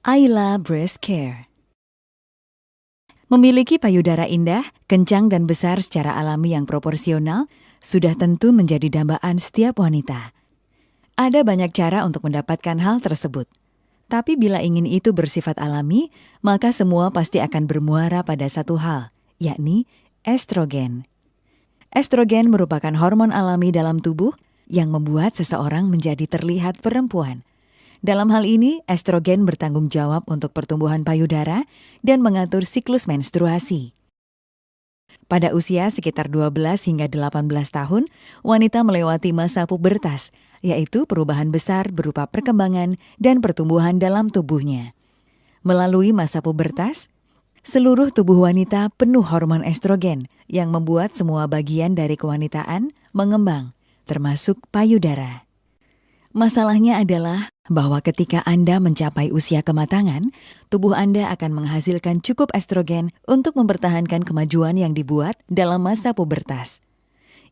Ayla Breast Care. Memiliki payudara indah, kencang dan besar secara alami yang proporsional sudah tentu menjadi dambaan setiap wanita. Ada banyak cara untuk mendapatkan hal tersebut. Tapi bila ingin itu bersifat alami, maka semua pasti akan bermuara pada satu hal, yakni estrogen. Estrogen merupakan hormon alami dalam tubuh yang membuat seseorang menjadi terlihat perempuan. Dalam hal ini, estrogen bertanggung jawab untuk pertumbuhan payudara dan mengatur siklus menstruasi. Pada usia sekitar 12 hingga 18 tahun, wanita melewati masa pubertas, yaitu perubahan besar berupa perkembangan dan pertumbuhan dalam tubuhnya. Melalui masa pubertas, seluruh tubuh wanita penuh hormon estrogen yang membuat semua bagian dari kewanitaan mengembang, termasuk payudara. Masalahnya adalah bahwa ketika Anda mencapai usia kematangan, tubuh Anda akan menghasilkan cukup estrogen untuk mempertahankan kemajuan yang dibuat dalam masa pubertas.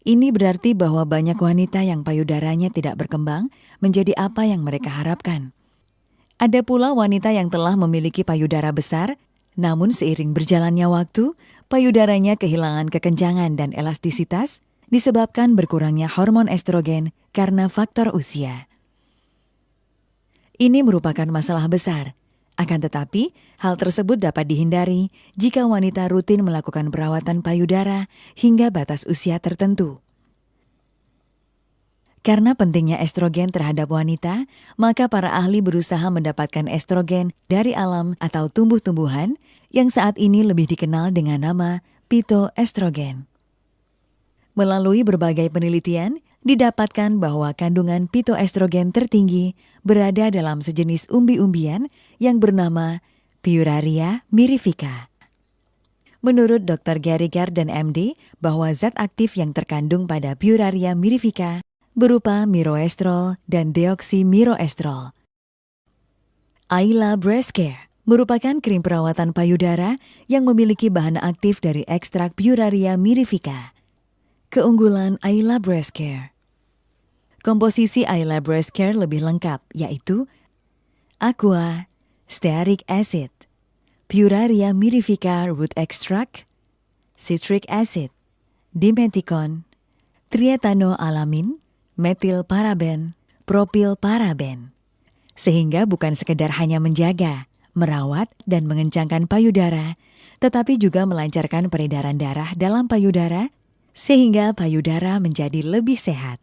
Ini berarti bahwa banyak wanita yang payudaranya tidak berkembang menjadi apa yang mereka harapkan. Ada pula wanita yang telah memiliki payudara besar, namun seiring berjalannya waktu, payudaranya kehilangan kekencangan dan elastisitas disebabkan berkurangnya hormon estrogen karena faktor usia. Ini merupakan masalah besar. Akan tetapi, hal tersebut dapat dihindari jika wanita rutin melakukan perawatan payudara hingga batas usia tertentu. Karena pentingnya estrogen terhadap wanita, maka para ahli berusaha mendapatkan estrogen dari alam atau tumbuh-tumbuhan yang saat ini lebih dikenal dengan nama phytoestrogen. Melalui berbagai penelitian, didapatkan bahwa kandungan phytoestrogen tertinggi berada dalam sejenis umbi-umbian yang bernama Pueraria mirifica. Menurut Dr. Gary Garden MD, bahwa zat aktif yang terkandung pada Pueraria mirifica berupa miroestrol dan deoksimiroestrol. Ayla Breast Care merupakan krim perawatan payudara yang memiliki bahan aktif dari ekstrak Pueraria mirifica. Keunggulan Ayla Breast Care. Komposisi Ayla Breast Care lebih lengkap, yaitu Aqua, Stearic Acid, Pueraria mirifica Root Extract, Citric Acid, Dimeticon, Triethanoalamin, Metilparaben, Propilparaben. Sehingga bukan sekedar hanya menjaga, merawat, dan mengencangkan payudara, tetapi juga melancarkan peredaran darah dalam payudara, sehingga payudara menjadi lebih sehat.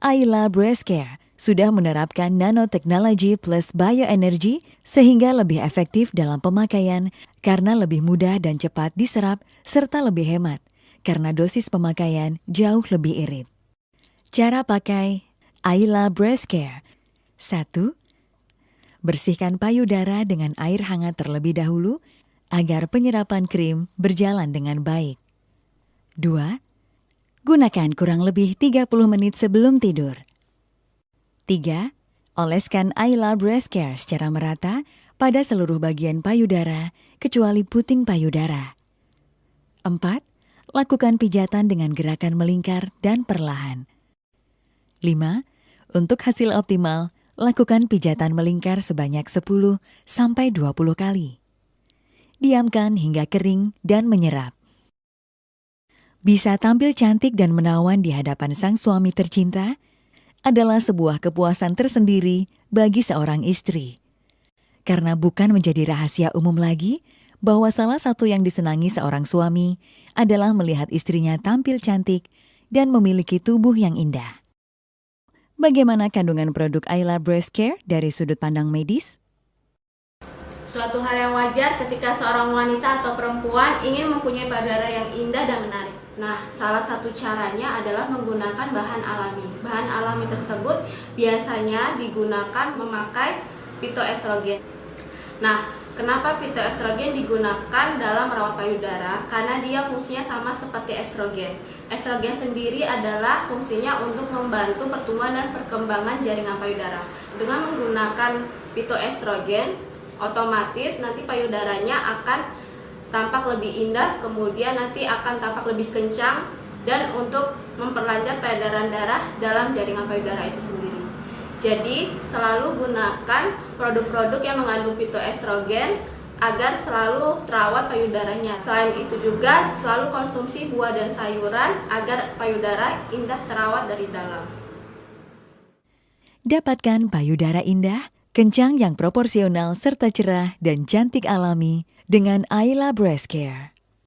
Ayla Breast Care sudah menerapkan nanotechnology plus bioenergy sehingga lebih efektif dalam pemakaian karena lebih mudah dan cepat diserap serta lebih hemat karena dosis pemakaian jauh lebih irit. Cara pakai Ayla Breast Care. 1. Bersihkan payudara dengan air hangat terlebih dahulu agar penyerapan krim berjalan dengan baik. 2. Gunakan kurang lebih 30 menit sebelum tidur. 3. Oleskan Ayla Breast Care secara merata pada seluruh bagian payudara kecuali puting payudara. 4. Lakukan pijatan dengan gerakan melingkar dan perlahan. 5. Untuk hasil optimal, lakukan pijatan melingkar sebanyak 10-20 kali. Diamkan hingga kering dan menyerap. Bisa tampil cantik dan menawan di hadapan sang suami tercinta adalah sebuah kepuasan tersendiri bagi seorang istri. Karena bukan menjadi rahasia umum lagi bahwa salah satu yang disenangi seorang suami adalah melihat istrinya tampil cantik dan memiliki tubuh yang indah. Bagaimana kandungan produk Ayla Breast Care dari sudut pandang medis? Suatu hal yang wajar ketika seorang wanita atau perempuan ingin mempunyai payudara yang indah dan menarik. Nah, salah satu caranya adalah menggunakan bahan alami. Bahan alami tersebut biasanya digunakan memakai phytoestrogen. Nah, kenapa phytoestrogen digunakan dalam merawat payudara? Karena dia fungsinya sama seperti estrogen. Estrogen sendiri adalah fungsinya untuk membantu pertumbuhan dan perkembangan jaringan payudara. Dengan menggunakan phytoestrogen, otomatis nanti payudaranya akan tampak lebih indah, kemudian nanti akan tampak lebih kencang dan untuk memperlancar peredaran darah dalam jaringan payudara itu sendiri. Jadi, selalu gunakan produk-produk yang mengandung fitoestrogen agar selalu terawat payudaranya. Selain itu juga selalu konsumsi buah dan sayuran agar payudara indah terawat dari dalam. Dapatkan payudara indah, kencang yang proporsional serta cerah dan cantik alami dengan Ayla Breast Care.